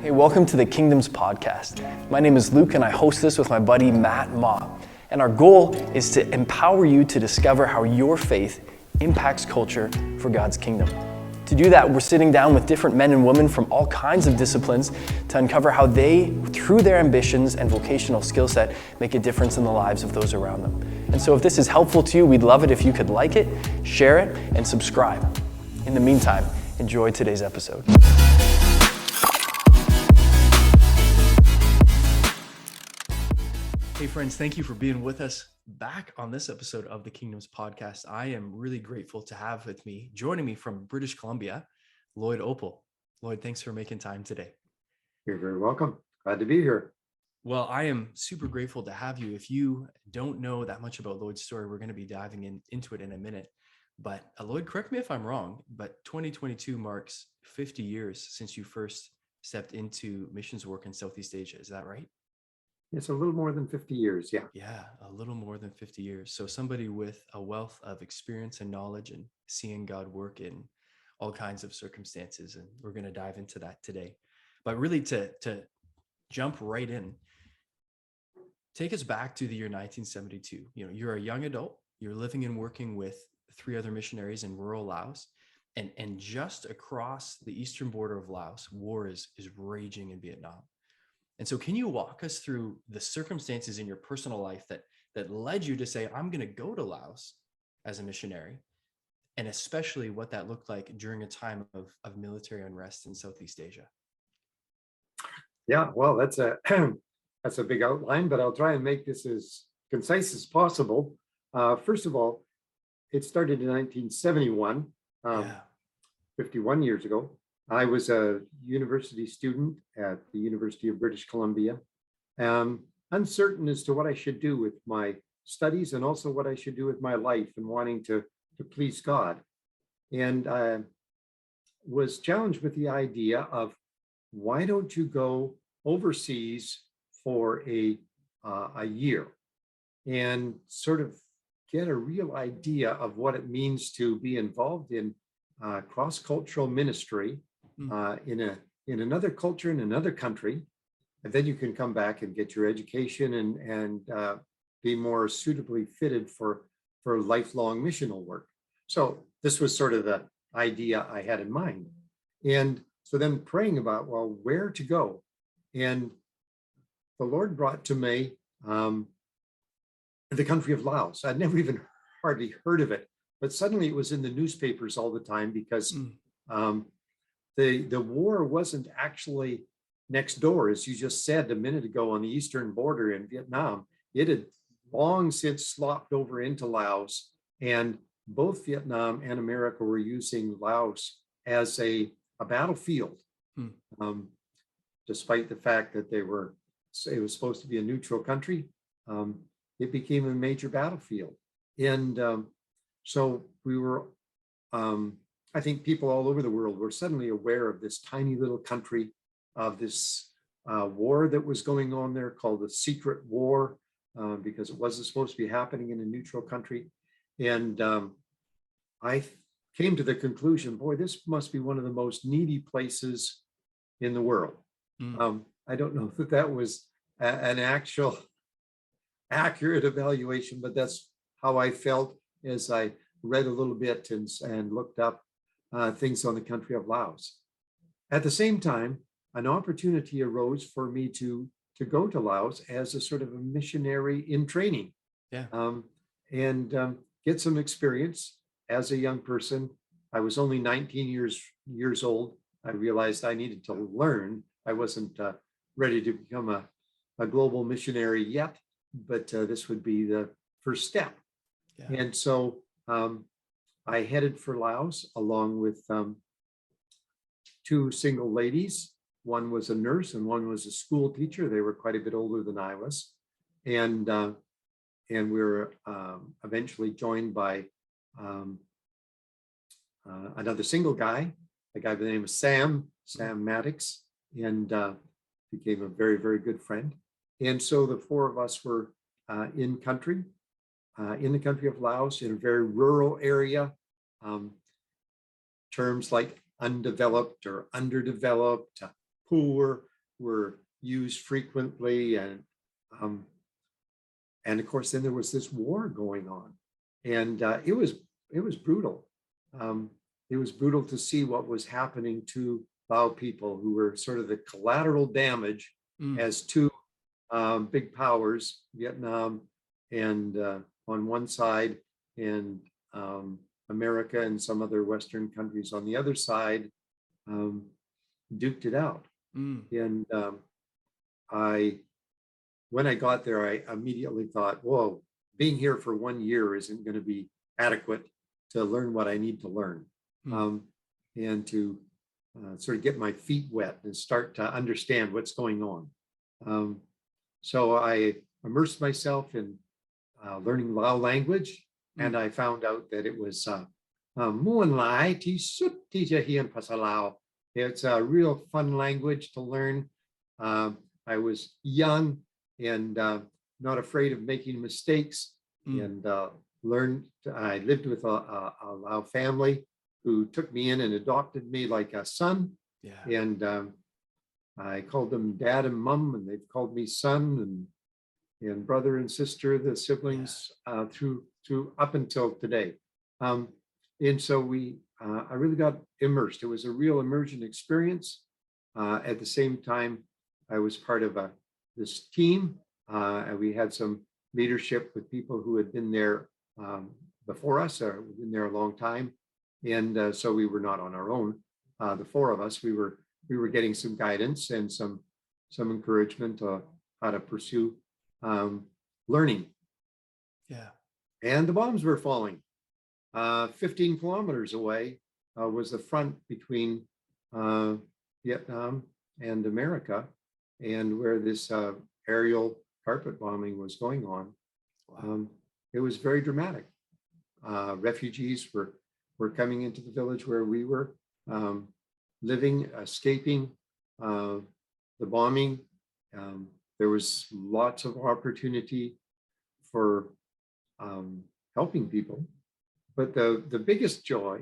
Hey, welcome to the Kingdoms Podcast. My name is Luke and I host this with my buddy Matt Ma. And our goal is to empower you to discover how your faith impacts culture for God's kingdom. To do that, we're sitting down with different men and women from all kinds of disciplines to uncover how they, through their ambitions and vocational skill set, make a difference in the lives of those around them. And so if this is helpful to you, we'd love it if you could like it, share it, and subscribe. In the meantime, enjoy today's episode. Hey friends, thank you for being with us back on this episode of the Kingdoms Podcast. I am really grateful to have with me, joining me from British Columbia, Lloyd Oppel. Lloyd, thanks for making time today. You're very welcome. Glad to be here. Well, I am super grateful to have you. If you don't know that much about Lloyd's story, we're going to be diving into it in a minute. But Lloyd, correct me if I'm wrong, but 2022 marks 50 years since you first stepped into missions work in Southeast Asia. Is that right? It's a little more than 50 years, yeah. Yeah, a little more than 50 years. So somebody with a wealth of experience and knowledge and seeing God work in all kinds of circumstances. And we're going to dive into that today. But really to jump right in, take us back to the year 1972. You know, you're a young adult, you're living and working with 3 other missionaries in rural Laos. And just across the eastern border of Laos, war is raging in Vietnam. And so can you walk us through the circumstances in your personal life that led you to say, I'm going to go to Laos as a missionary, and especially what that looked like during a time of military unrest in Southeast Asia? Yeah, well, that's a big outline, but I'll try and make this as concise as possible. First of all, it started in 1971, 51 years ago. I was a university student at the University of British Columbia, uncertain as to what I should do with my studies and also what I should do with my life, and wanting to please God. And I was challenged with the idea of, why don't you go overseas for a year and sort of get a real idea of what it means to be involved in cross-cultural ministry in another culture, in another country, and then you can come back and get your education and be more suitably fitted for lifelong missional work. So this was sort of the idea I had in mind. And so then praying about, well, where to go. And the Lord brought to me the country of Laos. I'd never even hardly heard of it, but suddenly it was in the newspapers all the time, because the war wasn't actually next door, as you just said a minute ago, on the eastern border in Vietnam. It had long since slopped over into Laos, and both Vietnam and America were using Laos as a battlefield, despite the fact that it was supposed to be a neutral country. It became a major battlefield. And so we were, I think people all over the world were suddenly aware of this tiny little country, of this war that was going on there, called the Secret War, because it wasn't supposed to be happening in a neutral country. And I came to the conclusion, boy, this must be one of the most needy places in the world. I don't know if that was an actual accurate evaluation, but that's how I felt as I read a little bit and looked up things on the country of Laos. At the same time, an opportunity arose for me to go to Laos as a sort of a missionary in training, and get some experience as a young person. I was only 19 years old. I realized I needed to learn. I wasn't ready to become a global missionary yet, but this would be the first step. And so I headed for Laos along with 2 single ladies. One was a nurse and one was a school teacher. They were quite a bit older than I was. And we were eventually joined by another single guy, a guy by the name of Sam Maddox, and became a very, very good friend. And so the 4 of us were in the country of Laos, in a very rural area. Terms like undeveloped or underdeveloped, pool were used frequently, um, and of course, then there was this war going on, and it was brutal. Um, it was brutal to see what was happening to Lao people who were sort of the collateral damage Mm. as two big powers, Vietnam and on one side, and America and some other Western countries on the other side, um, duked it out. Mm. And I, when I got there, I immediately thought, whoa, being here for 1 year isn't going to be adequate to learn what I need to learn, Mm. um, and to sort of get my feet wet and start to understand what's going on. Um, so I immersed myself in learning Lao language, and Mm. I found out that it was Muan Lai Ti Sut Ti Cha Hian Pasa Lao. It's a real fun language to learn. I was young and not afraid of making mistakes, Mm. and learned. I lived with a Lao family who took me in and adopted me like a son, Yeah. and I called them dad and mom, and they've called me son and brother and sister, the siblings, through up until today. Um, and so I really got immersed. It was a real immersion experience. At the same time, I was part of this team, and we had some leadership with people who had been there before us, or been there a long time, and so we were not on our own. The four of us, we were getting some guidance and some encouragement on how to pursue learning. Yeah. And the bombs were falling. 15 kilometers away was the front between Vietnam and America, and where this aerial carpet bombing was going on. Wow. It was very dramatic. Refugees were coming into the village where we were living, escaping the bombing. There was lots of opportunity for helping people, but the biggest joy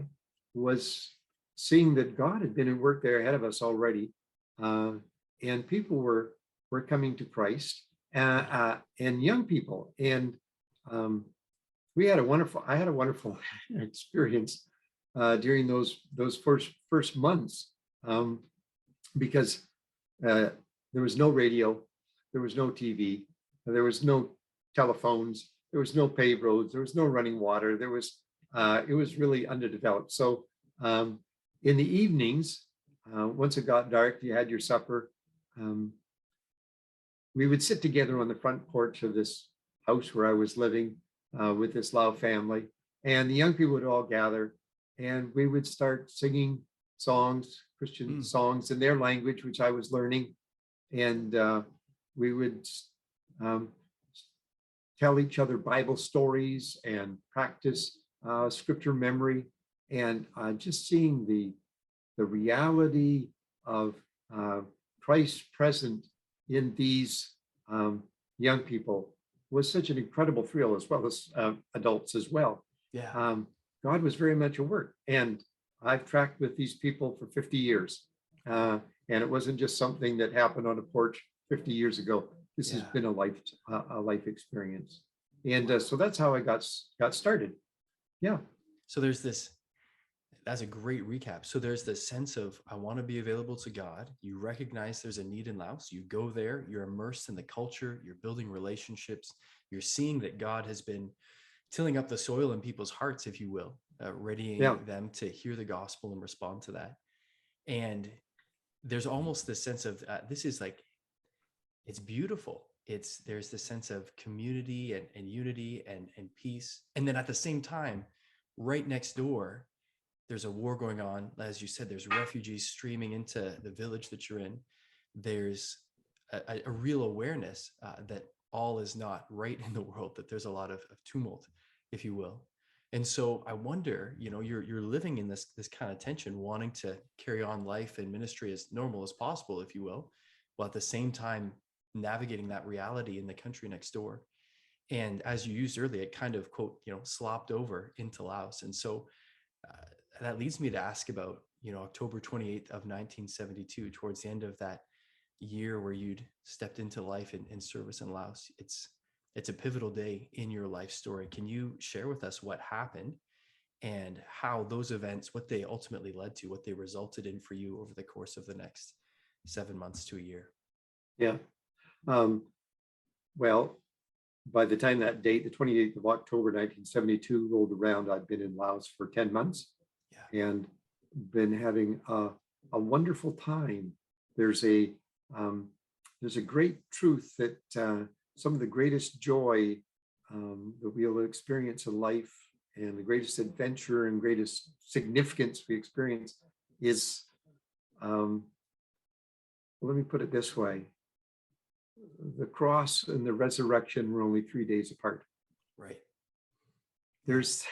was seeing that God had been at work there ahead of us already, and people were coming to Christ, and young people, and I had a wonderful experience during those first months, because there was no radio, there was no TV, there was no telephones, there was no paved roads, there was no running water. It was really underdeveloped. So in the evenings, once it got dark, you had your supper. We would sit together on the front porch of this house where I was living with this Lao family, and the young people would all gather, and we would start singing songs, Christian songs in their language, which I was learning, and we would tell each other Bible stories and practice scripture memory, and just seeing the reality of Christ present in these young people was such an incredible thrill, as well as adults as well. Yeah. God was very much at work, and I've tracked with these people for 50 years, and it wasn't just something that happened on a porch 50 years ago. This has been a life experience, and so that's how I got started. Yeah. So that's a great recap. So there's this sense of, I want to be available to God. You recognize there's a need in Laos. You go there, you're immersed in the culture, you're building relationships, you're seeing that God has been tilling up the soil in people's hearts, if you will, readying them to hear the gospel and respond to that. And there's almost this sense of this is like, it's beautiful. There's this sense of community and unity and peace. And then at the same time, right next door, there's a war going on. As you said, there's refugees streaming into the village that you're in. There's a real awareness that all is not right in the world, that there's a lot of tumult, if you will. And so I wonder, you're living in this kind of tension, wanting to carry on life and ministry as normal as possible, if you will, while at the same time navigating that reality in the country next door. And as you used earlier, it kind of, quote, slopped over into Laos. And so that leads me to ask about, October 28th of 1972, towards the end of that year where you'd stepped into life in service in Laos. It's a pivotal day in your life story. Can you share with us what happened and how those events, what they ultimately led to, what they resulted in for you over the course of the next 7 months to a year? Yeah. Um, well, by the time that date, the 28th of October, 1972 rolled around, I'd been in Laos for 10 months Yeah. and been having a wonderful time. There's a um, there's a great truth that some of the greatest joy that we'll experience in life and the greatest adventure and greatest significance we experience is, let me put it this way, the cross and the resurrection were only 3 days apart. Right. There's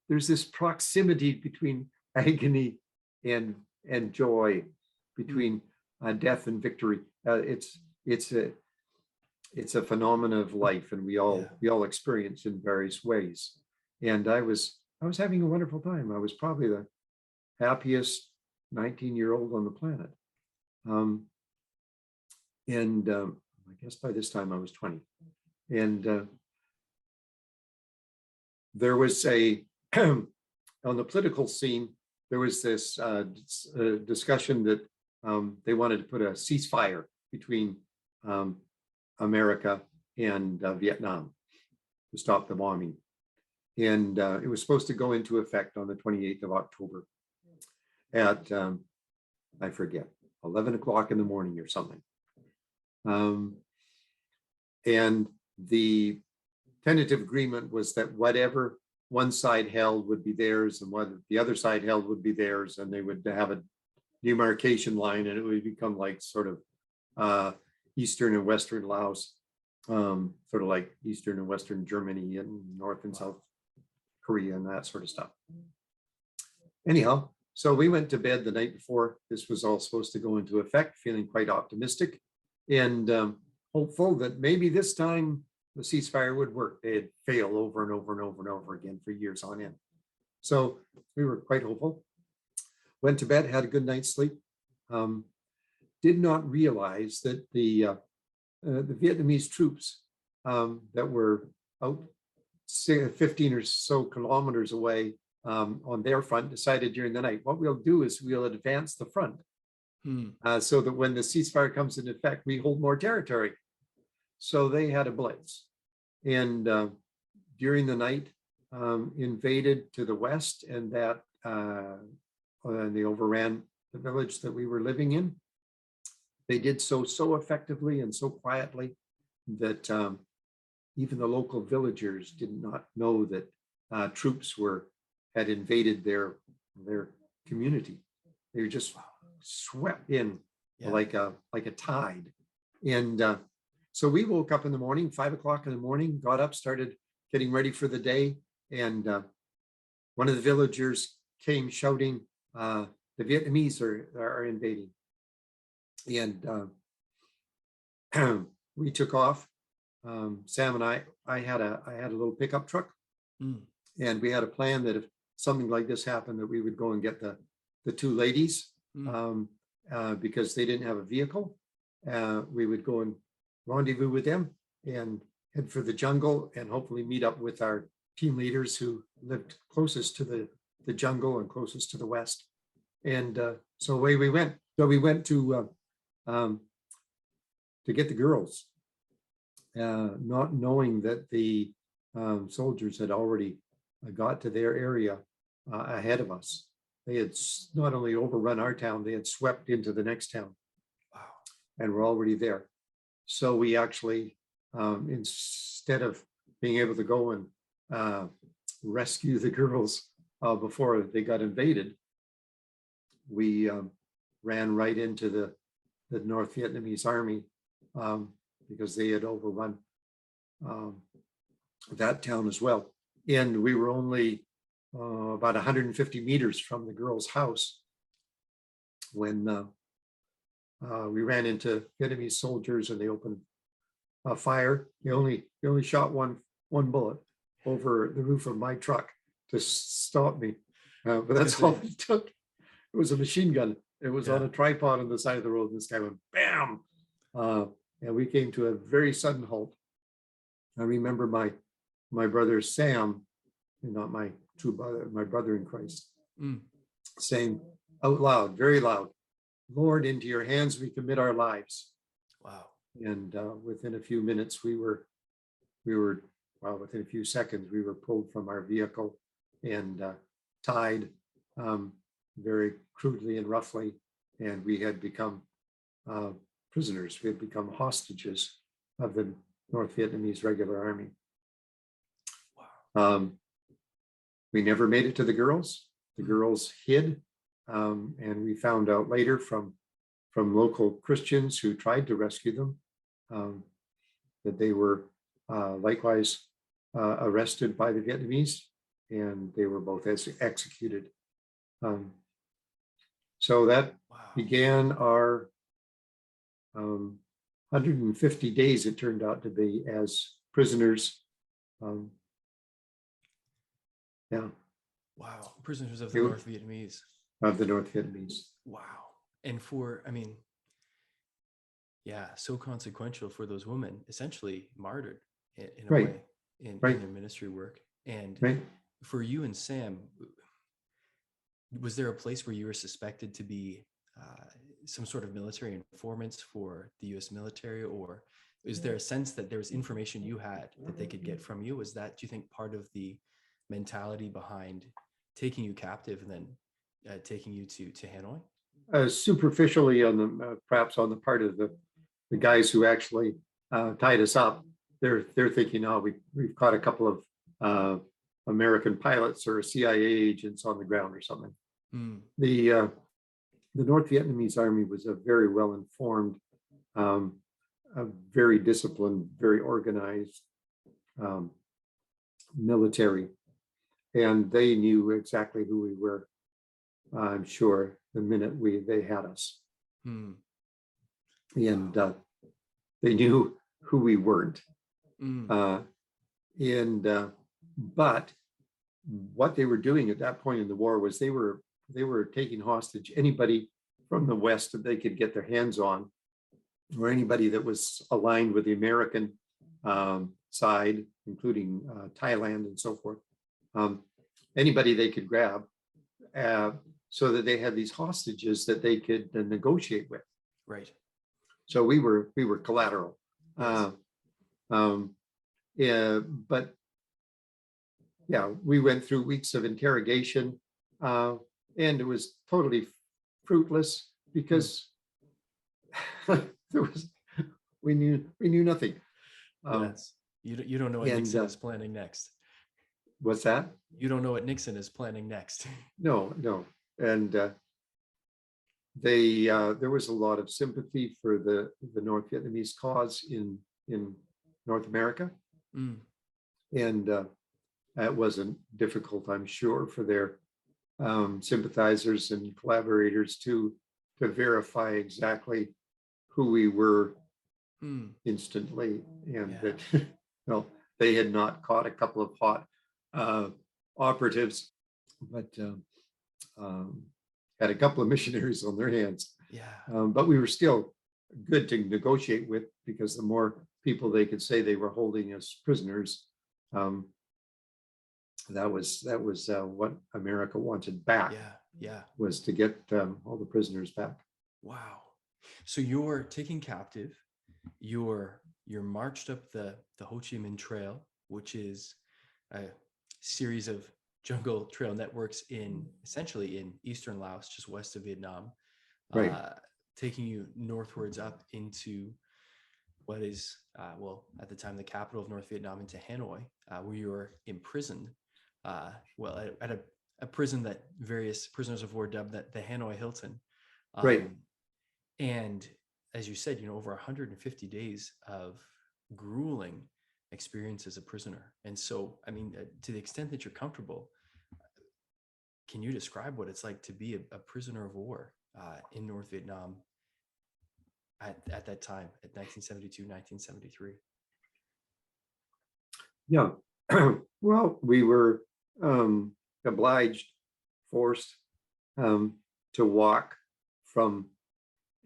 this proximity between agony and joy, between death and victory. It's a phenomenon of life, and we all experience in various ways. And I was having a wonderful time. I was probably the happiest 19-year-old on the planet. I guess by this time I was 20. And there was on the political scene, there was this discussion that they wanted to put a ceasefire between America and Vietnam to stop the bombing. And it was supposed to go into effect on the 28th of October at, I forget, 11 o'clock in the morning or something. And the tentative agreement was that whatever one side held would be theirs, and what the other side held would be theirs, and they would have a demarcation line, and it would become like sort of Eastern and Western Laos, sort of like Eastern and Western Germany and North and South Korea and that sort of stuff. Anyhow, so we went to bed the night before this was all supposed to go into effect, feeling quite optimistic and hopeful that maybe this time the ceasefire would work. They had failed over and over and over and over again for years on end. So we were quite hopeful. Went to bed, had a good night's sleep. Did not realize that the Vietnamese troops that were out 15 or so kilometers away on their front decided during the night, what we'll do is we'll advance the front so that when the ceasefire comes into effect, we hold more territory. So they had a blitz, and during the night invaded to the west, and that they overran the village that we were living in. They did so effectively and so quietly that even the local villagers did not know that troops had invaded their community. They were just swept in like a tide. And so we woke up in the morning, 5 o'clock in the morning, got up, started getting ready for the day. And one of the villagers came shouting, the Vietnamese are invading. And we took off. Sam and I had a little pickup truck, and we had a plan that if something like this happened, that we would go and get the two ladies because they didn't have a vehicle. We would go and rendezvous with them and head for the jungle and hopefully meet up with our team leaders who lived closest to the jungle and closest to the west. And so away we went. So we went to get the girls, not knowing that the soldiers had already got to their area ahead of us. They had not only overrun our town, they had swept into the next town. Wow. And were already there. So we actually, instead of being able to go and rescue the girls before they got invaded, we ran right into the North Vietnamese army because they had overrun that town as well. And we were only about 150 meters from the girls' house when we ran into Vietnamese soldiers, and they opened fire. They only shot one bullet over the roof of my truck to stop me, but that's all it took. It was a machine gun. It was on a tripod on the side of the road, and this guy went bam, And we came to a very sudden halt. I remember my brother Sam, not my true brother, my brother in Christ, saying out loud, very loud, "Lord, into your hands we commit our lives." Wow. And within a few minutes, well, within a few seconds, we were pulled from our vehicle and tied very crudely and roughly. And we had become prisoners. We had become hostages of the North Vietnamese Regular Army. Wow. We never made it to the girls. The girls hid. And we found out later from local Christians who tried to rescue them that they were likewise arrested by the Vietnamese, and they were both executed. So that began our 150 days, it turned out to be, as prisoners. Yeah. Wow. Prisoners of the North Vietnamese. Of the North Vietnamese. Wow. And yeah, so consequential for those women, essentially martyred in a way in their ministry work. And for you and Sam, was there a place where you were suspected to be some sort of military informants for the U.S. military, or is there a sense that there was information you had that they could get from you? Was that, do you think, part of the mentality behind taking you captive and then taking you to Hanoi? Superficially, on the perhaps on the part of the guys who actually tied us up, they're thinking, "Oh, we've caught a couple of American pilots or CIA agents on the ground or something." The North Vietnamese Army was a very well informed, a very disciplined, very organized military, and they knew exactly who we were. I'm sure the minute they had us, and they knew who we weren't. But what they were doing at that point in the war was they were taking hostage anybody from the West that they could get their hands on, or anybody that was aligned with the American side, including Thailand and so forth. Anybody they could grab, so that they had these hostages that they could negotiate with. Right. So we were collateral. Yes. But yeah, we went through weeks of interrogation, and it was totally fruitless because we knew nothing. Yes. You don't know what Nixon is planning next. What's that? You don't know what Nixon is planning next. No. And there was a lot of sympathy for the North Vietnamese cause in North America, and it wasn't difficult, I'm sure, for their sympathizers and collaborators to verify exactly who we were instantly, and that they had not caught a couple of hot operatives, but had a couple of missionaries on their hands. But we were still good to negotiate with, because the more people they could say they were holding as prisoners, that was what America wanted back. Was to get all the prisoners back. Wow. So you're taken captive. You're marched up the Ho Chi Minh Trail, which is a series of jungle trail networks essentially in eastern Laos, just west of Vietnam, taking you northwards up into what is, at the time, the capital of North Vietnam, into Hanoi, where you were imprisoned. At a prison that various prisoners of war dubbed the Hanoi Hilton. And as you said, over 150 days of grueling experience as a prisoner. And so, to the extent that you're comfortable, can you describe what it's like to be a prisoner of war in North Vietnam at that time, at 1972, 1973? Yeah. Well, we were obliged, forced to walk from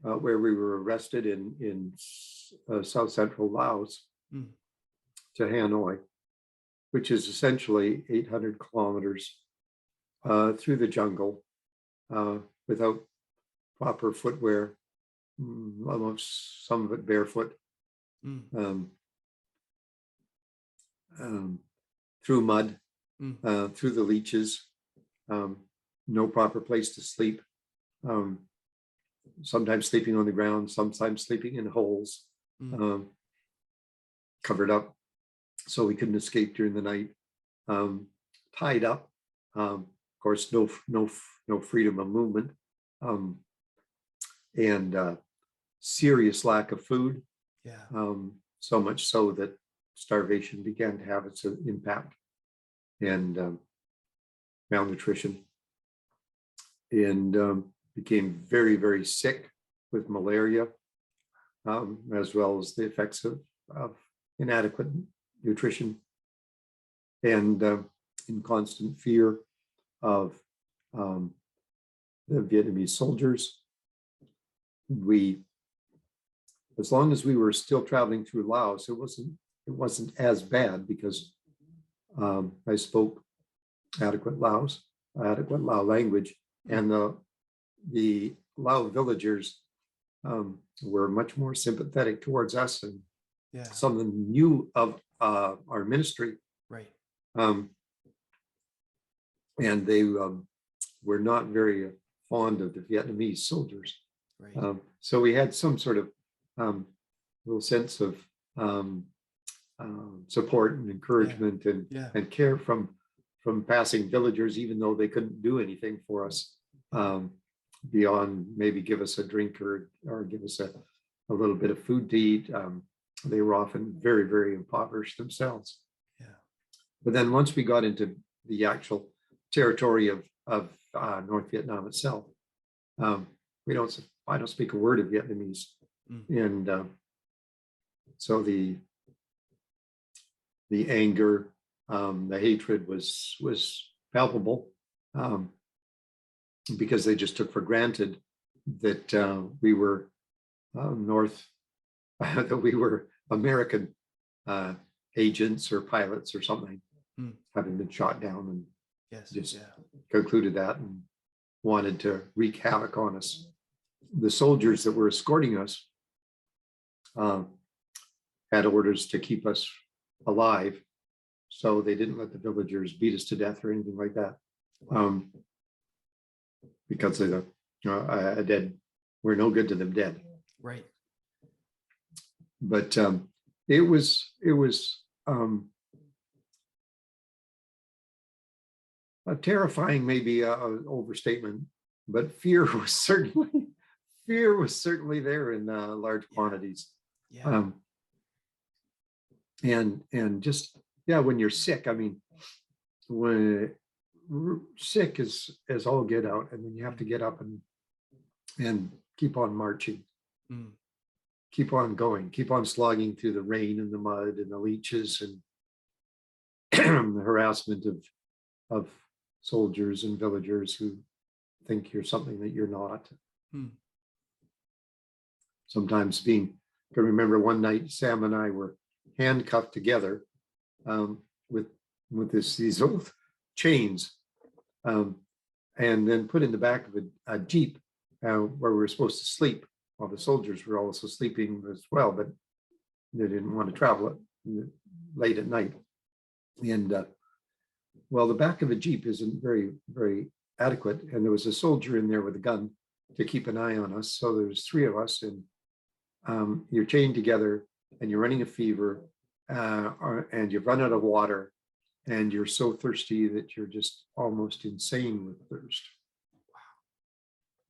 where we were arrested in South Central Laos Mm. to Hanoi, which is essentially 800 kilometers through the jungle without proper footwear, almost some of it barefoot, Mm. um, through mud, through the leeches, no proper place to sleep, sometimes sleeping on the ground, sometimes sleeping in holes, covered up so we couldn't escape during the night, tied up, of course, no freedom of movement, and serious lack of food. Yeah. So much so that starvation began to have its impact, and malnutrition, and became very, very sick with malaria, as well as the effects of inadequate nutrition, and in constant fear of the Vietnamese soldiers. As long as we were still traveling through Laos, it wasn't as bad because I spoke adequate Lao language, and the Lao villagers were much more sympathetic towards us, and some of them knew of our ministry, right? And they were not very fond of the Vietnamese soldiers, Right. So we had some sort of little sense of support and encouragement and care from passing villagers, even though they couldn't do anything for us beyond maybe give us a drink or give us a little bit of food to eat. They were often very, very impoverished themselves. Yeah. But then once we got into the actual territory of North Vietnam itself, I don't speak a word of Vietnamese, and so the anger, the hatred was palpable, because they just took for granted that we were that we were American agents or pilots or something, having been shot down, and concluded that and wanted to wreak havoc on us. The soldiers that were escorting us had orders to keep us alive, so they didn't let the villagers beat us to death or anything like that, because of a dead, we're no good to them dead. Right. But it was a terrifying, maybe an overstatement, but fear was certainly there in large quantities. Yeah. And just when you're sick, I mean, when sick is all get out, and then you have to get up and keep on marching, keep on going, keep on slogging through the rain and the mud and the leeches and the harassment of soldiers and villagers who think you're something that you're not. Sometimes I can remember one night Sam and I were handcuffed together with these old chains, and then put in the back of a Jeep where we were supposed to sleep, while the soldiers were also sleeping as well, but they didn't want to travel late at night. And well, the back of a Jeep isn't very, very adequate, and there was a soldier in there with a gun to keep an eye on us. So there's three of us, and you're chained together, and you're running a fever, and you've run out of water, and you're so thirsty that you're just almost insane with thirst. Wow.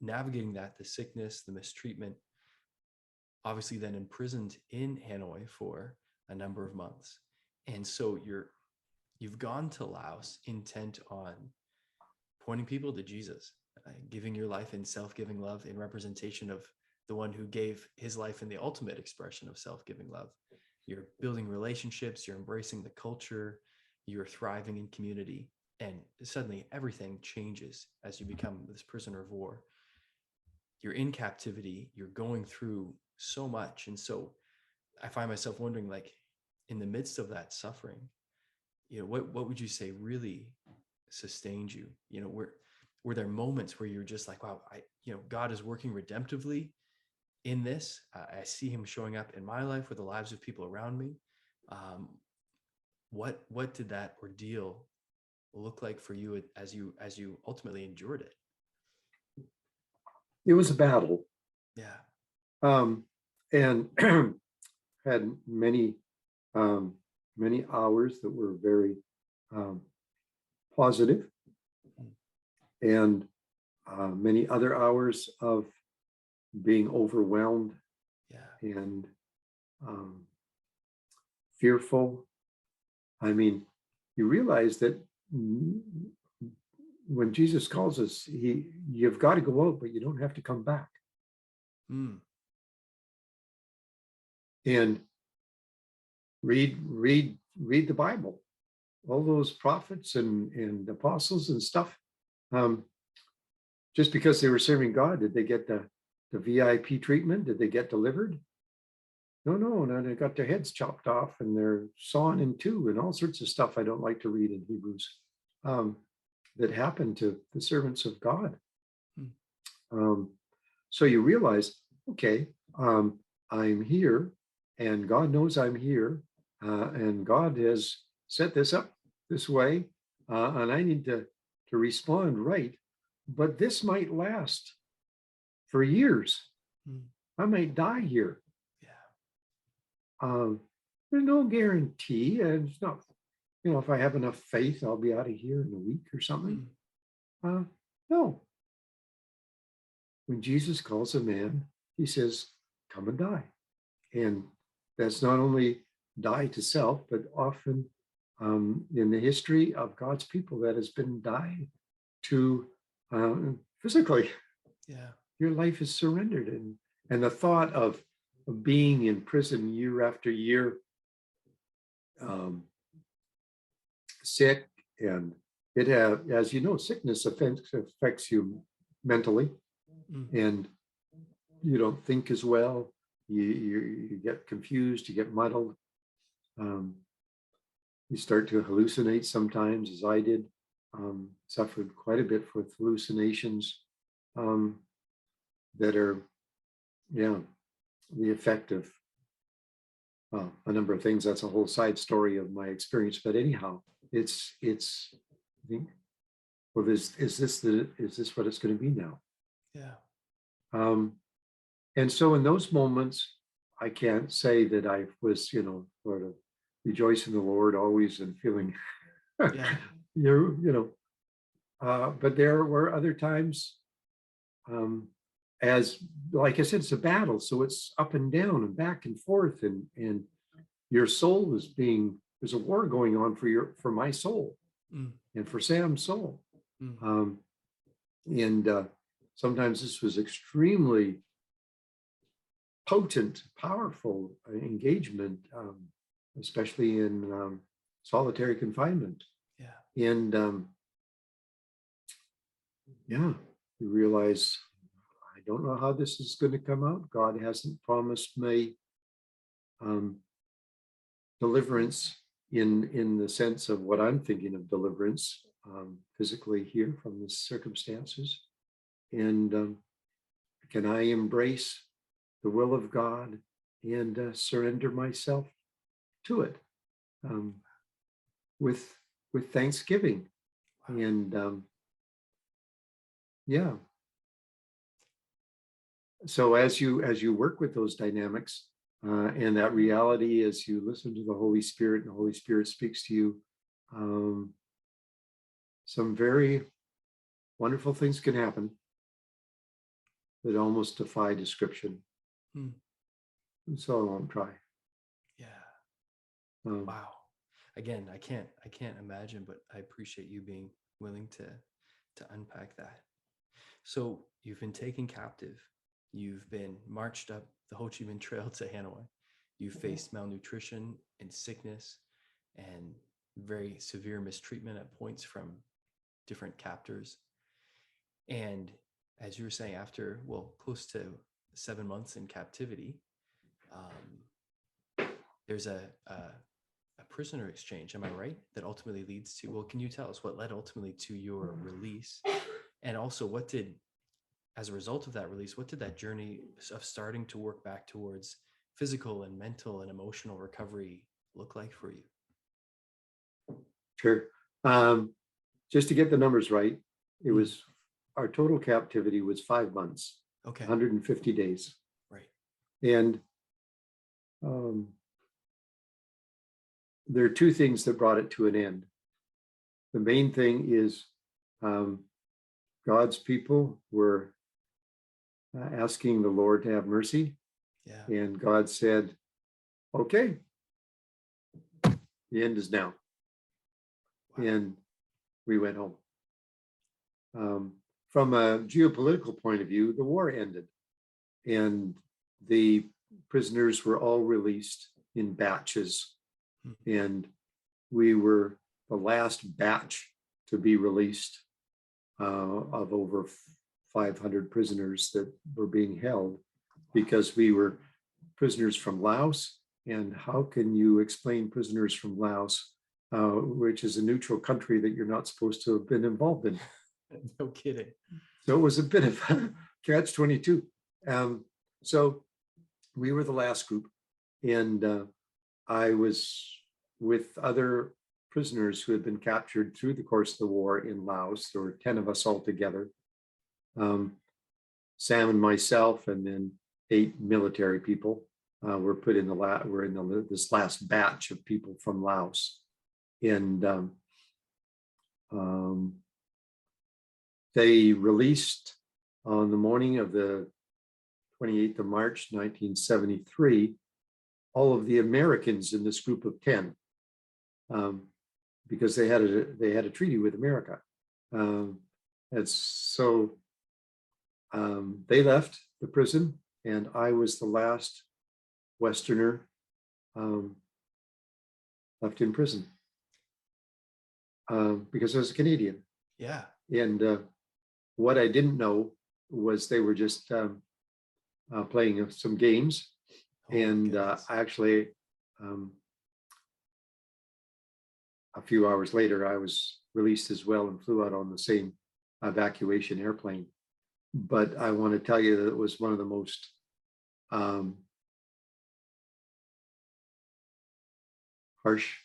Navigating that, the sickness, the mistreatment, obviously then imprisoned in Hanoi for a number of months. And so you've gone to Laos intent on pointing people to Jesus, giving your life in self-giving love, in representation of the one who gave his life in the ultimate expression of self-giving love. You're building relationships, you're embracing the culture, you're thriving in community, and suddenly everything changes as you become this prisoner of war. you're in captivity, you're going through so much. And so I find myself wondering, like, in the midst of that suffering, what would you say really sustained you? Were there moments where you're just like, wow, God is working redemptively in this. I see him showing up in my life with the lives of people around me. Um, what did that ordeal look like for you as you ultimately endured it? It was a battle, Yeah. and had um, many hours that were very um, positive, Mm. and many other hours of being overwhelmed Yeah. and um, fearful. I mean, you realize that when Jesus calls us, you've got to go out, but you don't have to come back. Mm. And read the Bible. All those prophets and apostles and stuff. Um, just because they were serving God, did they get the VIP treatment? Did they get delivered? No, they got their heads chopped off and they're sawn in two and all sorts of stuff I don't like to read in Hebrews, um, that happened to the servants of God. Mm. Um, so you realize, okay, I'm here and God knows I'm here, and God has set this up this way, and I need to respond right. But this might last for years. Mm. I might die here. Yeah. There's no guarantee, and it's not, if I have enough faith, I'll be out of here in a week or something. Mm. No. When Jesus calls a man, he says, "Come and die." And that's not only die to self, but often, in the history of God's people, that has been die to physically. Yeah. Your life is surrendered, and the thought of being in prison year after year, um, sick, and as you know, sickness affects you mentally, Mm. and you don't think as well. You get confused, you get muddled. Um, you start to hallucinate sometimes, as I did. Suffered quite a bit with hallucinations, um, that are, yeah, the effect of, well, a number of things. That's a whole side story of my experience. But anyhow, it's. I think, well, is this what it's going to be now? Yeah. Um, and so in those moments, I can't say that I was, sort of rejoicing in the Lord always and feeling, Yeah. but there were other times, um, as like I said, it's a battle, so it's up and down and back and forth, and your soul there's a war going on for my soul Mm. and for Sam's soul, Mm. um, and sometimes this was extremely potent, powerful engagement, especially in solitary confinement. Yeah. And yeah, you realize, I don't know how this is going to come out. God hasn't promised me um, deliverance in the sense of what I'm thinking of deliverance, physically here from the circumstances. And can I embrace the will of God and surrender myself to it, um, with thanksgiving? Wow. And yeah, so as you work with those dynamics, and that reality, as you listen to the Holy Spirit and the Holy Spirit speaks to you, um, some very wonderful things can happen that almost defy description. Mm. And so I won't try. Yeah. Um, Wow. Again, I can't imagine, but I appreciate you being willing to unpack that. So you've been taken captive. You've been marched up the Ho Chi Minh Trail to Hanoi. You've faced malnutrition and sickness and very severe mistreatment at points from different captors. And as you were saying, after, well, close to 7 months in captivity, there's a prisoner exchange, am I right? That ultimately leads to, well, can you tell us what led ultimately to your release? And also, what did, as a result of that release, what did that journey of starting to work back towards physical and mental and emotional recovery look like for you? Sure. Just to get the numbers right, it was our total captivity was 5 months, Okay. 150 days. Right. And there are two things that brought it to an end. The main thing is God's people were asking the Lord to have mercy. Yeah. And God said, okay, the end is now. Wow. And we went home. From a geopolitical point of view, the war ended and the prisoners were all released in batches. And we were the last batch to be released of over 500 prisoners that were being held, because we were prisoners from Laos. And how can you explain prisoners from Laos, which is a neutral country that you're not supposed to have been involved in? No kidding. So it was a bit of catch-22. So we were the last group, and I was with other prisoners who had been captured through the course of the war in Laos. There were 10 of us altogether. Sam and myself, and then 8 military people were put in this last batch of people from Laos. And they released on the morning of the 28th of March, 1973, all of the Americans in this group of 10, because they had a treaty with America. And so they left the prison, and I was the last Westerner left in prison because I was a Canadian. Yeah. And what I didn't know was they were just playing some games. Oh, and actually, a few hours later, I was released as well and flew out on the same evacuation airplane. But I want to tell you that it was one of the most harsh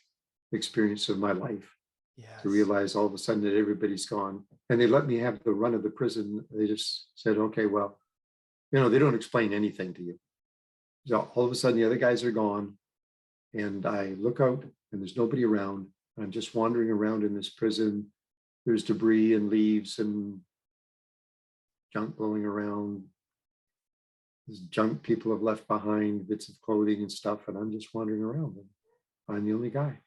experience of my life. yes. To realize all of a sudden that everybody's gone. And they let me have the run of the prison. They just said, okay, well, they don't explain anything to you. So all of a sudden the other guys are gone. And I look out and there's nobody around. I'm just wandering around in this prison. There's debris and leaves and junk blowing around. There's junk people have left behind, bits of clothing and stuff. And I'm just wandering around. And I'm the only guy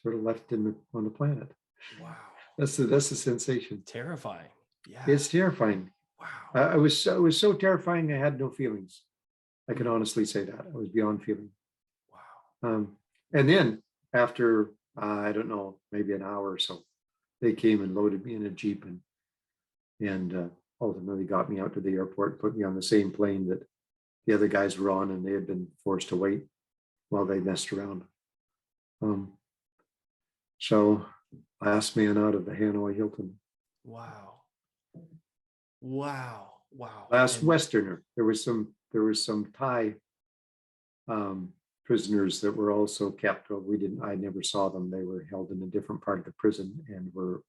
sort of left on the planet. Wow. That's the sensation. Terrifying. Yeah. It's terrifying. Wow. It was so terrifying. I had no feelings. I can honestly say that I was beyond feeling. Wow. And then after I don't know, maybe an hour or so, they came and loaded me in a Jeep and ultimately got me out to the airport, put me on the same plane that the other guys were on, and they had been forced to wait while they messed around. So last man out of the Hanoi Hilton. Wow. Wow. Wow. Last Westerner. There was some Thai prisoners that were also kept. I never saw them. They were held in a different part of the prison and were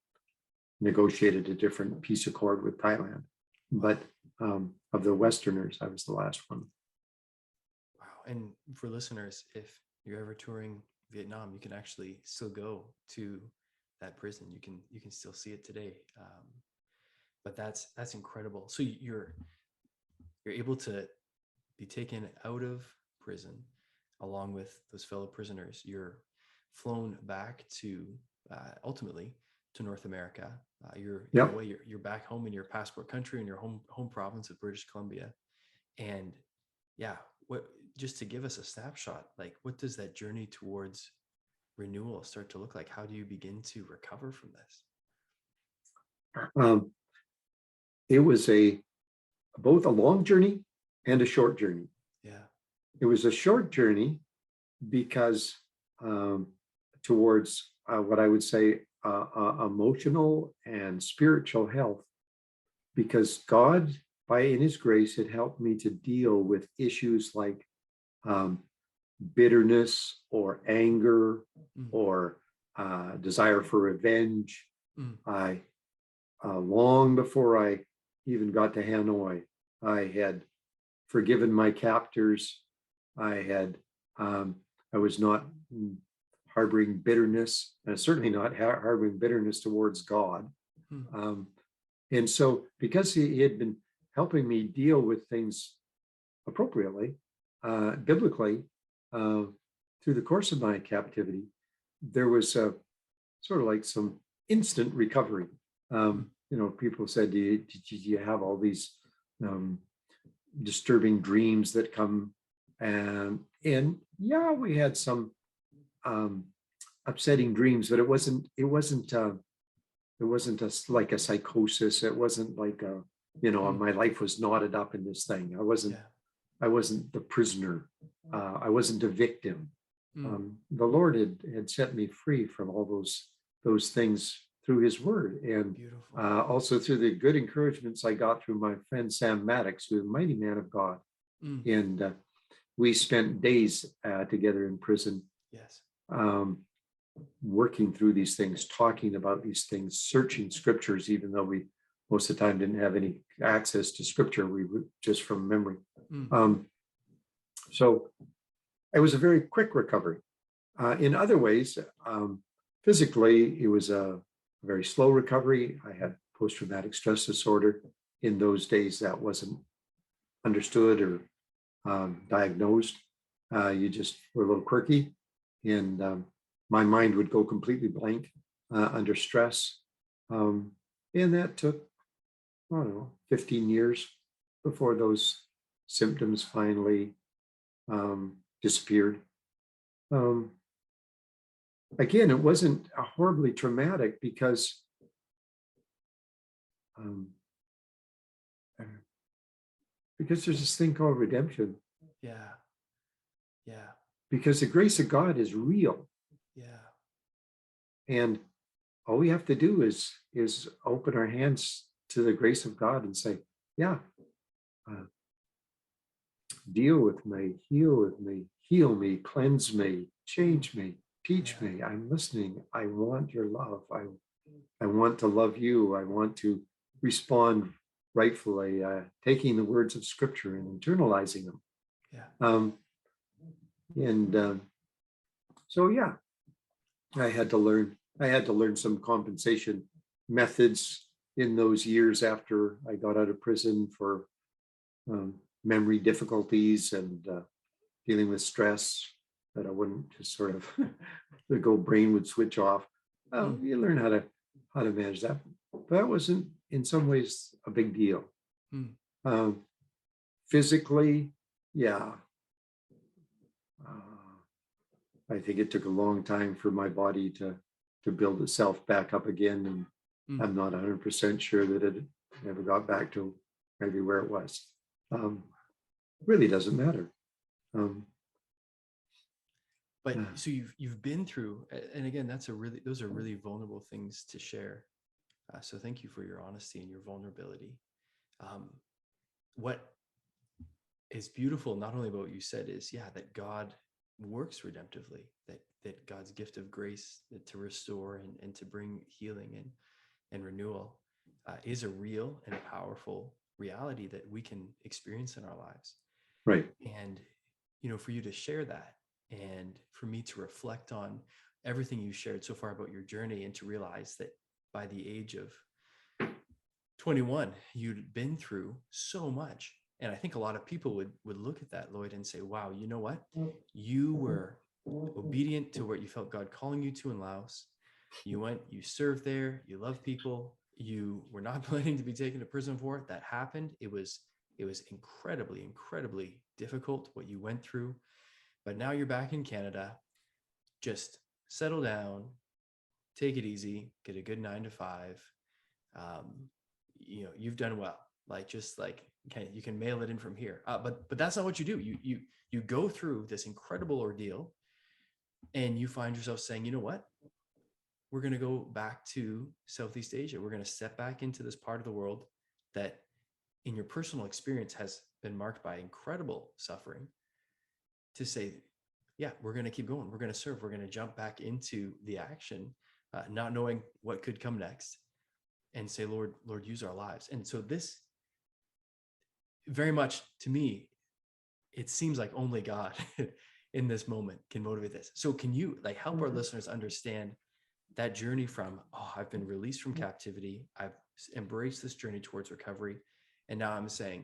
negotiated a different peace accord with Thailand. But of the Westerners, I was the last one. Wow. And for listeners, if you're ever touring Vietnam, you can actually still go to that prison. You can still see it today. But that's incredible. So you're able to be taken out of prison along with those fellow prisoners. You're flown back to ultimately to North America. You're back home in your passport country, in your home province of British Columbia. And yeah, just to give us a snapshot, like what does that journey towards renewal start to look like? How do you begin to recover from this? it was both a long journey and a short journey. Yeah. It was a short journey because towards what I would say emotional and spiritual health, because God, in His grace, had helped me to deal with issues like um, bitterness or anger or desire for revenge. I long before I even got to Hanoi, I had forgiven my captors. I was not harboring bitterness, and certainly not harboring bitterness towards God. And so, because he had been helping me deal with things appropriately, biblically, through the course of my captivity, there was sort of like some instant recovery. People said, did you have all these disturbing dreams that come? And yeah, we had some upsetting dreams, but it wasn't like a psychosis. It wasn't like my life was knotted up in this thing. I wasn't the prisoner. I wasn't a victim. The Lord had set me free from all those things through His Word, and also through the good encouragements I got through my friend Sam Maddox, who is a mighty man of God. And we spent days together in prison. Yes. Working through these things, talking about these things, searching scriptures, even though we most of the time didn't have any access to scripture. We were just from memory. So it was a very quick recovery. In other ways, physically, it was a very slow recovery. I had post-traumatic stress disorder. In those days, that wasn't understood or diagnosed. You just were a little quirky, and my mind would go completely blank under stress. And that took, 15 years before those symptoms finally disappeared. Again, it wasn't horribly traumatic because there's this thing called redemption. Yeah. Yeah. Because the grace of God is real. Yeah. And all we have to do is open our hands to the grace of God and say, yeah, deal with me, heal me, cleanse me, change me, teach me. I'm listening. I want your love. I want to love you. I want to respond rightfully, taking the words of Scripture and internalizing them. So yeah, I had to learn some compensation methods in those years after I got out of prison for memory difficulties and dealing with stress, that I wouldn't just sort of the brain would switch off. You learn how to manage that. But that wasn't in some ways a big deal. Physically, yeah. I think it took a long time for my body to build itself back up again. And I'm not 100% sure that it ever got back to maybe where it was. Really doesn't matter. But so you've been through, and again, those are really vulnerable things to share. So thank you for your honesty and your vulnerability. What is beautiful, not only about what you said, is that God works redemptively, that God's gift of grace to restore and to bring healing and renewal is a real and a powerful reality that we can experience in our lives. Right. And, for you to share that and for me to reflect on everything you shared so far about your journey and to realize that by the age of 21, you'd been through so much. And I think a lot of people would look at that, Lloyd, and say, wow, you know what? You were obedient to what you felt God calling you to in Laos. You went, you served there, you love people, you were not planning to be taken to prison for it. That happened. It was incredibly, incredibly difficult what you went through. But now you're back in Canada. Just settle down, take it easy, get a good 9 to 5. you've done well. Like, just like, okay, you can mail it in from here. But that's not what you do. You go through this incredible ordeal, and you find yourself saying, you know what? We're going to go back to Southeast Asia. We're going to step back into this part of the world that, in your personal experience, has been marked by incredible suffering, to say, yeah, we're going to keep going. We're going to serve. We're going to jump back into the action, not knowing what could come next, and say, Lord, use our lives. And so this, very much to me, it seems like only God in this moment can motivate this. So can you like help our listeners understand that journey from, oh, I've been released from captivity, I've embraced this journey towards recovery, and now I'm saying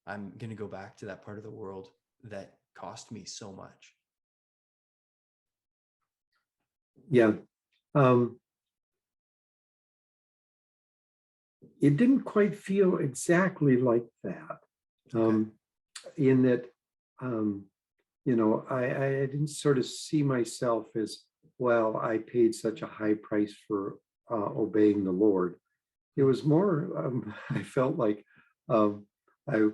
I'm going to go back to that part of the world that cost me so much? Yeah. It didn't quite feel exactly like that. Okay. In that, I didn't sort of see myself as, well, I paid such a high price for obeying the Lord. It was more, I felt like I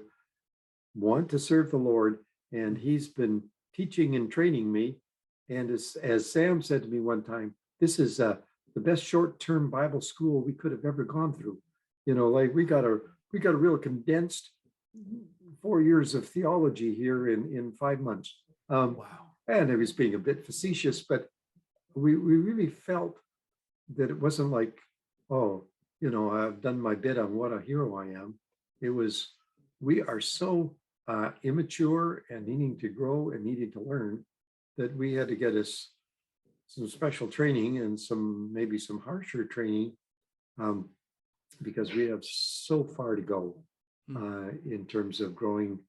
want to serve the Lord, and He's been teaching and training me. And as Sam said to me one time, this is the best short-term Bible school we could have ever gone through. Like we got a real condensed 4 years of theology here in 5 months. Wow. And I was being a bit facetious, but we really felt that it wasn't like, oh, I've done my bit on what a hero I am. It was, we are so immature and needing to grow and needing to learn that we had to get us some special training and maybe some harsher training, because we have so far to go in terms of growing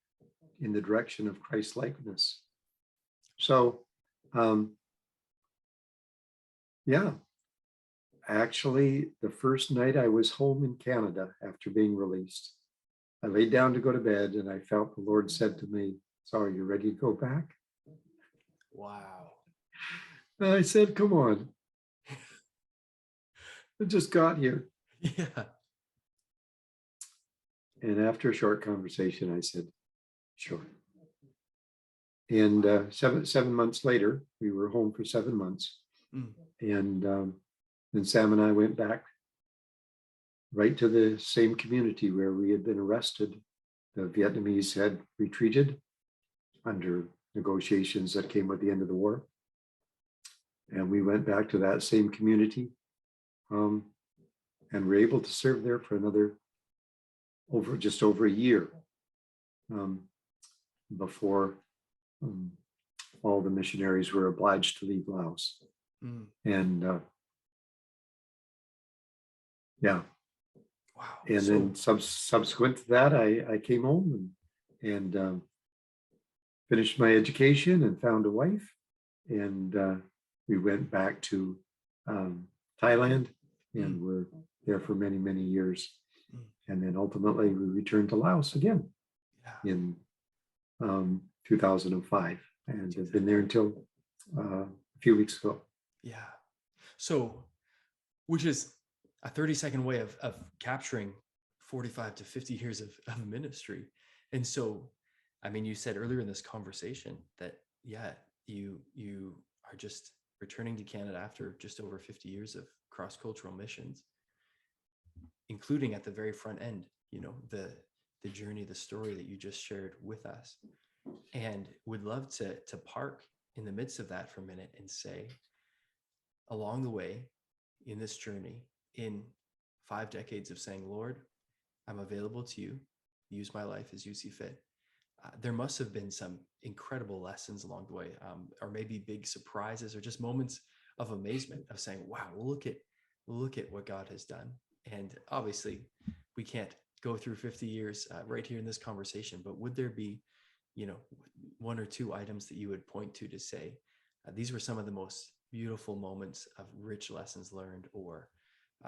in the direction of Christ likeness. So, yeah, actually, the first night I was home in Canada after being released, I laid down to go to bed, and I felt the Lord said to me, "So are you ready to go back?" Wow. And I said, "Come on. I just got here." Yeah. And after a short conversation, I said, "Sure." And 7 months later, we were home for 7 months. And then Sam and I went back right to the same community where we had been arrested. The Vietnamese had retreated under negotiations that came with the end of the war. And we went back to that same community, and were able to serve there for another just over a year, before all the missionaries were obliged to leave Laos. And yeah. Wow. And then subsequent to that, I came home and finished my education and found a wife, and we went back to Thailand and were there for many, many years. And then ultimately we returned to Laos again in 2005, and have been there until a few weeks ago. Yeah. So, which is a 30-second way of capturing 45 to 50 years of ministry. And so, I mean, you said earlier in this conversation that, yeah, you are just returning to Canada after just over 50 years of cross-cultural missions, including at the very front end, the journey, the story that you just shared with us. And would love to park in the midst of that for a minute and say, along the way in this journey, in 5 decades of saying, Lord, I'm available to you, use my life as you see fit. There must have been some incredible lessons along the way, or maybe big surprises, or just moments of amazement of saying, wow, look at what God has done. And obviously we can't go through 50 years right here in this conversation, but would there be, 1 or 2 items that you would point to say, these were some of the most beautiful moments of rich lessons learned, or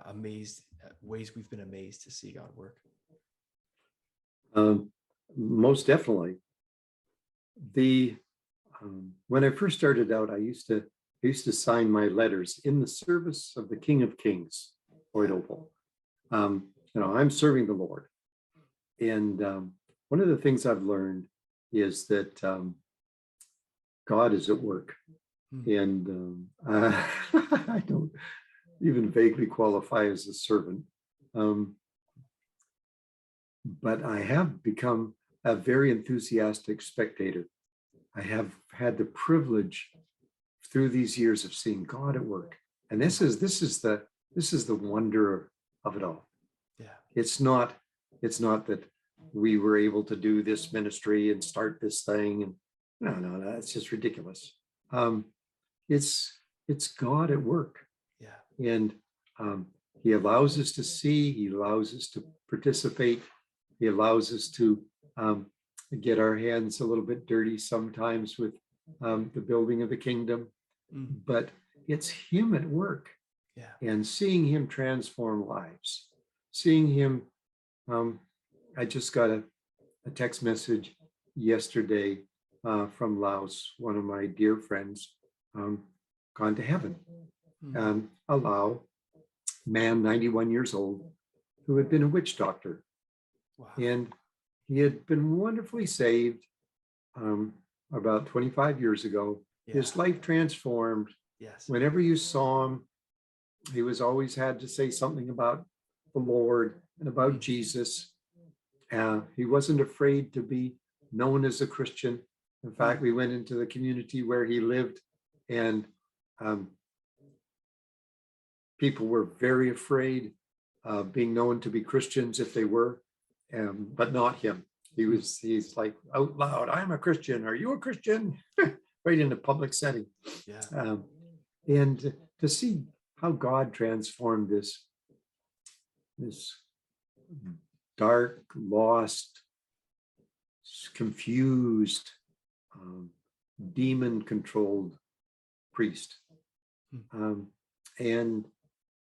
amazed ways we've been amazed to see God work? Most definitely. When I first started out, I used to sign my letters "In the Service of the King of Kings," Lloyd Oppel. I'm serving the Lord. And one of the things I've learned is that God is at work. And I don't even vaguely qualify as a servant. But I have become a very enthusiastic spectator. I have had the privilege through these years of seeing God at work. And this is the wonder of it all. Yeah. It's not that we were able to do this ministry and start this thing. And no, that's just ridiculous. It's God at work. Yeah. And he allows us to see, he allows us to participate, he allows us to get our hands a little bit dirty sometimes with the building of the kingdom, but it's him at work. Yeah. And seeing him transform lives, seeing him, I just got a text message yesterday from Laos, one of my dear friends, gone to heaven. A Lao man, 91 years old, who had been a witch doctor. Wow. And he had been wonderfully saved about 25 years ago. Yeah. His life transformed. Yes. Whenever you saw him, he was always had to say something about the Lord and about Jesus. He wasn't afraid to be known as a Christian. In fact, we went into the community where he lived, and people were very afraid of being known to be Christians if they were, but not him. He's like out loud, "I'm a Christian. Are you a Christian?" Right in a public setting. Yeah. And to see how God transformed this dark, lost, confused, demon-controlled priest, and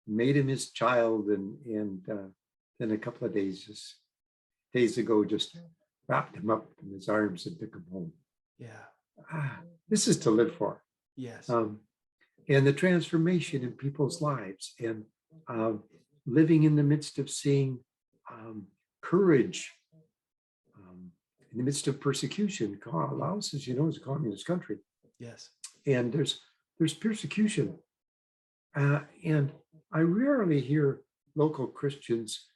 made him his child, and then a couple of days ago, just wrapped him up in his arms and took him home. Yeah. This is to live for. Yes. And the transformation in people's lives, and living in the midst of seeing courage in the midst of persecution. Laos, as you know, is a communist country. Yes. And there's persecution. And I rarely hear local Christians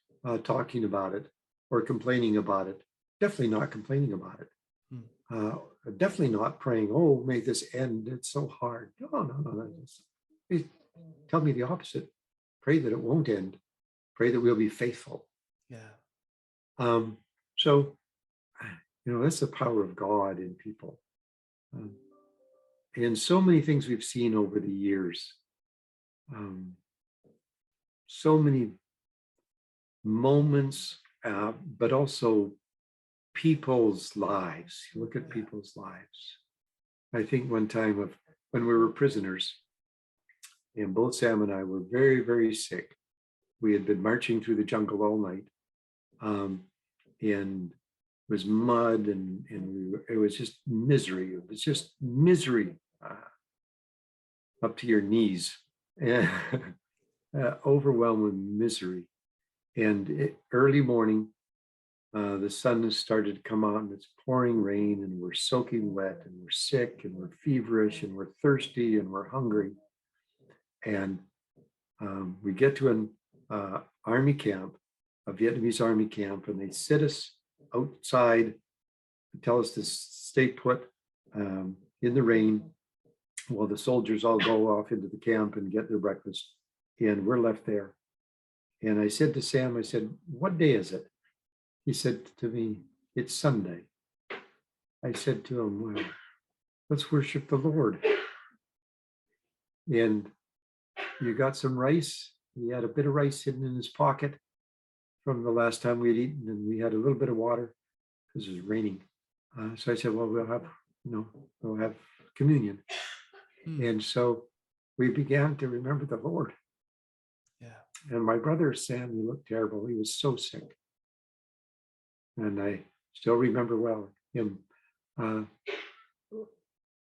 talking about it or complaining about it. Definitely not complaining about it. Definitely not praying, "Oh, may this end. It's so hard." No. Tell me the opposite. Pray that it won't end. Pray that we'll be faithful. Yeah. So, that's the power of God in people. And so many things we've seen over the years. So many moments, but also people's lives. You look at people's lives. I think one time of when we were prisoners, and both Sam and I were very, very sick. We had been marching through the jungle all night, and it was mud, and it was just misery. It was just misery up to your knees, overwhelming misery. And early morning, the sun has started to come out, and it's pouring rain, and we're soaking wet, and we're sick, and we're feverish, and we're thirsty, and we're hungry. And we get to an army camp, a Vietnamese army camp, and they sit us outside and tell us to stay put in the rain while the soldiers all go off into the camp and get their breakfast. And we're left there. And I said to Sam, I said, "What day is it?" He said to me, "It's Sunday." I said to him, "Well, let's worship the Lord." And you got some rice. He had a bit of rice hidden in his pocket from the last time we had eaten, and we had a little bit of water because it was raining. So I said, "Well, we'll have communion." And so we began to remember the Lord. Yeah. And my brother Sam, he looked terrible. He was so sick. And I still remember well him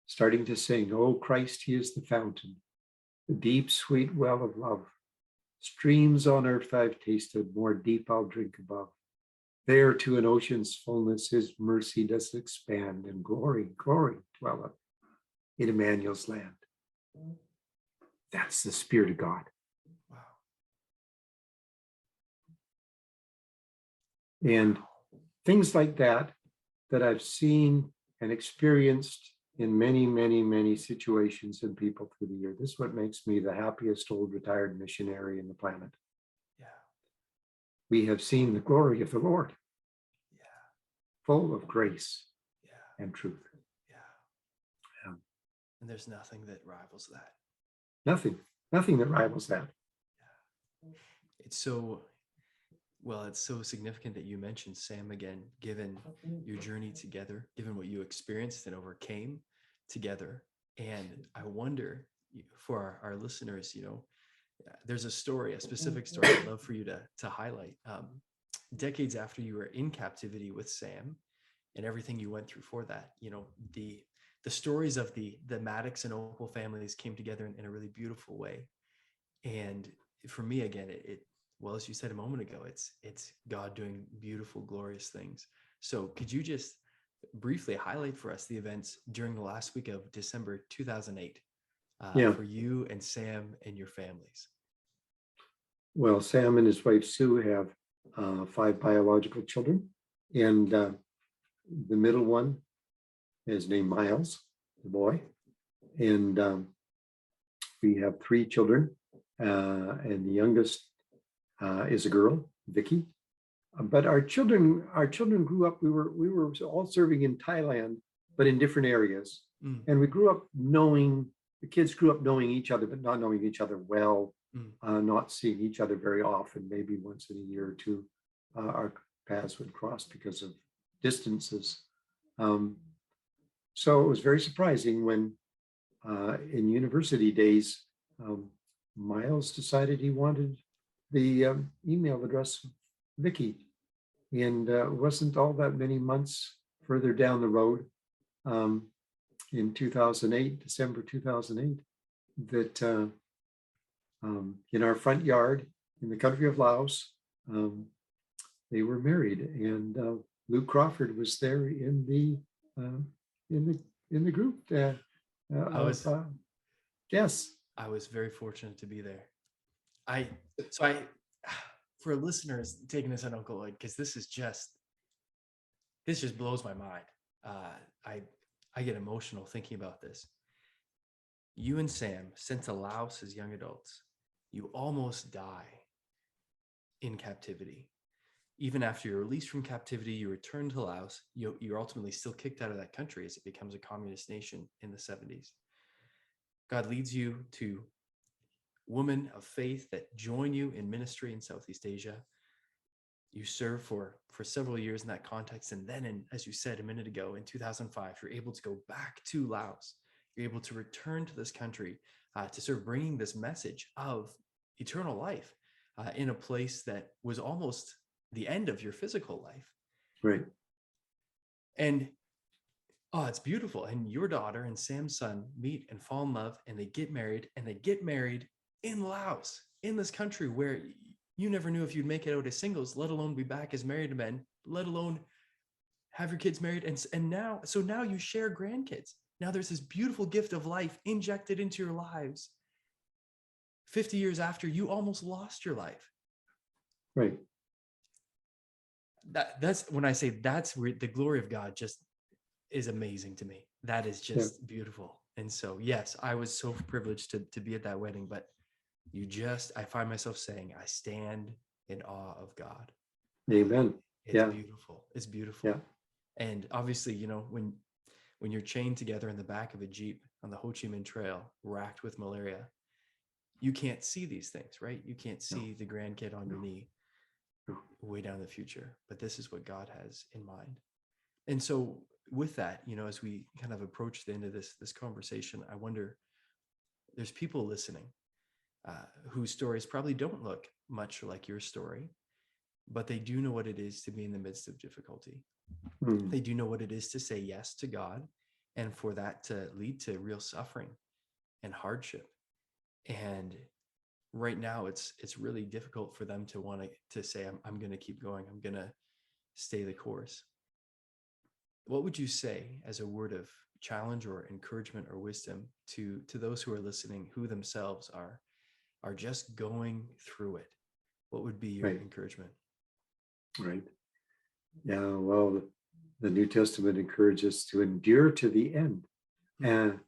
starting to sing, "Oh Christ, he is the fountain, the deep, sweet well of love. Streams on earth I've tasted, more deep I'll drink above. There to an ocean's fullness his mercy does expand, and glory, glory dwelleth in Emmanuel's land. That's the Spirit of God. Wow. And things like that, that I've seen and experienced in many, many, many situations and people through the year. This is what makes me the happiest old retired missionary in the planet. Yeah. We have seen the glory of the Lord, Yeah. full of grace Yeah. and truth. Yeah. And there's nothing that rivals that. Nothing that rivals that. Yeah. It's so, well, it's so significant that you mentioned Sam again, given your journey together, given what you experienced and overcame together. And I wonder, for our listeners, there's a story, a specific story I'd love for you to highlight. Decades after you were in captivity with Sam and everything you went through for that, the stories of the Maddox and Oppel families came together in a really beautiful way. And for me, again, well, as you said a moment ago, it's God doing beautiful, glorious things. So could you just briefly highlight for us the events during the last week of December 2008 for you and Sam and your families? Well, Sam and his wife Sue have 5 biological children, and the middle one is named Miles, the boy, and we have 3 children, and the youngest is a girl, Vicky. But our children grew up. We were all serving in Thailand, but in different areas, and we grew up knowing. The kids grew up knowing each other, but not knowing each other well. Not seeing each other very often, maybe once in a year or two, our paths would cross because of distances. So it was very surprising when in university days, Miles decided he wanted the email address of Vicky. And it wasn't all that many months further down the road, in 2008, December 2008, that in our front yard in the country of Laos, they were married, and Luke Crawford was there in the group. Yes, I was very fortunate to be there. For listeners taking this on Uncle Lloyd, because this just blows my mind. I get emotional thinking about this. You and Sam sent to Laos as young adults. You almost die in captivity. Even after you're released from captivity, you return to Laos. You're ultimately still kicked out of that country as it becomes a communist nation in the 70s. God leads you to women of faith that join you in ministry in Southeast Asia. You serve for several years in that context. And then, as you said a minute ago, in 2005, you're able to go back to Laos. You're able to return to this country to serve, bringing this message of eternal life in a place that was almost the end of your physical life. Right. And it's beautiful. And your daughter and Sam's son meet and fall in love, and they get married in Laos, in this country where you never knew if you'd make it out as singles, let alone be back as married men, let alone have your kids married. And now you share grandkids. Now there's this beautiful gift of life injected into your lives 50 years after you almost lost your life. Right. That's when I say that's where the glory of God just is amazing to me. That is just beautiful. And so, yes, I was so privileged to be at that wedding, but I find myself saying, I stand in awe of God. Amen. It's beautiful. It's beautiful. Yeah. And obviously, when you're chained together in the back of a Jeep on the Ho Chi Minh Trail, racked with malaria, you can't see these things, right? You can't see the grandkid on your knee way down in the future, but this is what God has in mind. And so with that, as we kind of approach the end of this conversation, I wonder, there's people listening whose stories probably don't look much like your story, but they do know what it is to be in the midst of difficulty. They do know what it is to say yes to God, and for that to lead to real suffering and hardship. And right now it's really difficult for them to want to say, I'm going to keep going, I'm going to stay the course. What would you say as a word of challenge or encouragement or wisdom to those who are listening, who themselves are just going through it? What would be your Right. encouragement? Right. Yeah. Well, the New Testament encourages to endure to the end. And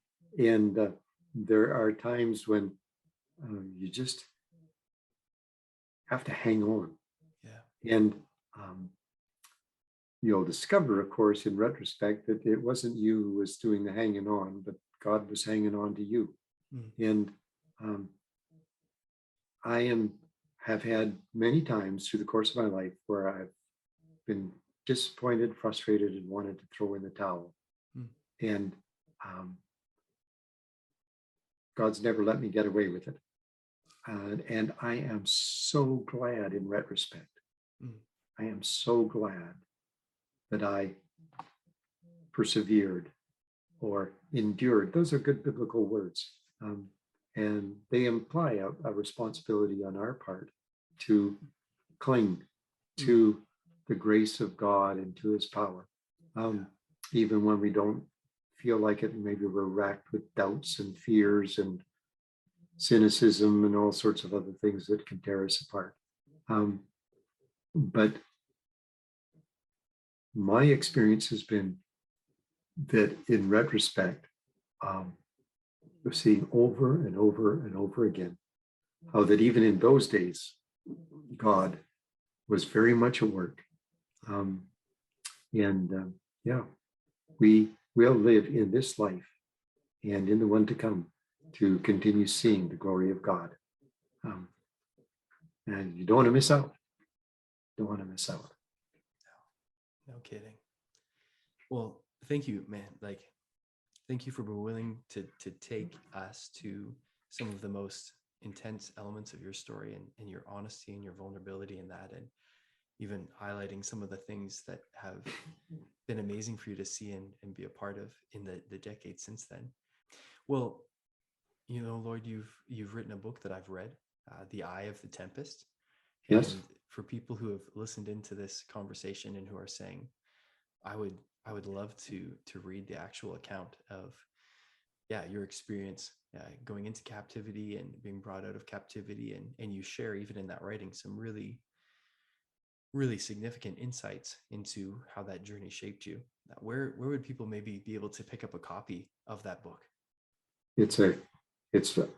there are times when you just have to hang on. Yeah. And you'll discover, of course, in retrospect, that it wasn't you who was doing the hanging on, but God was hanging on to you. And have had many times through the course of my life where I've been disappointed, frustrated, and wanted to throw in the towel. And God's never let me get away with it. And I am so glad in retrospect. I am so glad that I persevered or endured. Those are good biblical words. And they imply a responsibility on our part to cling to the grace of God and to his power. Even when we don't feel like it, maybe we're racked with doubts and fears and cynicism and all sorts of other things that can tear us apart. But my experience has been that in retrospect, of seeing over and over and over again how that even in those days, God was very much at work. Yeah, we will live in this life and in the one to come to continue seeing the glory of God. And you don't want to miss out. Don't want to miss out. No kidding. Well, thank you, man. Thank you for being willing to take us to some of the most intense elements of your story, and your honesty and your vulnerability in that, and even highlighting some of the things that have been amazing for you to see and be a part of in the decades since then. Well, Lloyd, you've written a book that I've read, The Eye of the Tempest. Yes. And for people who have listened into this conversation and who are saying, I would love to read the actual account of your experience going into captivity and being brought out of captivity, and you share even in that writing some really, really significant insights into how that journey shaped you. Where would people maybe be able to pick up a copy of that book? It's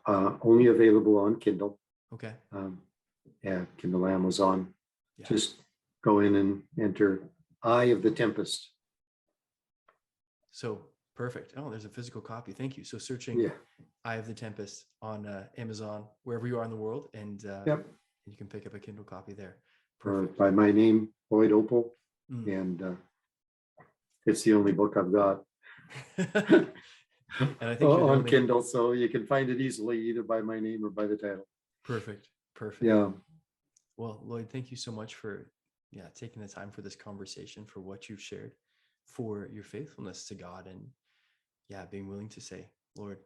only available on Kindle. Okay. Kindle, Amazon. Yeah. Just go in and enter Eye of the Tempest. So perfect. Oh, there's a physical copy. Thank you. So searching Eye of the Tempest on Amazon, wherever you are in the world, and you can pick up a Kindle copy there. Perfect. By my name, Lloyd Oppel, and it's the only book I've got. And I think on Kindle, so you can find it easily either by my name or by the title. Perfect. Yeah. Well, Lloyd, thank you so much for taking the time for this conversation, for what you've shared, for your faithfulness to God, and being willing to say, Lord,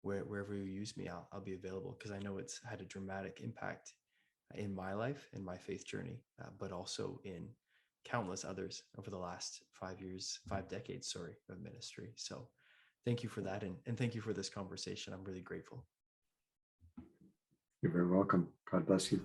wherever you use me, I'll be available, because I know it's had a dramatic impact in my life, in my faith journey, but also in countless others over the last 5 decades, of ministry. So thank you for that. And thank you for this conversation. I'm really grateful. You're very welcome. God bless you.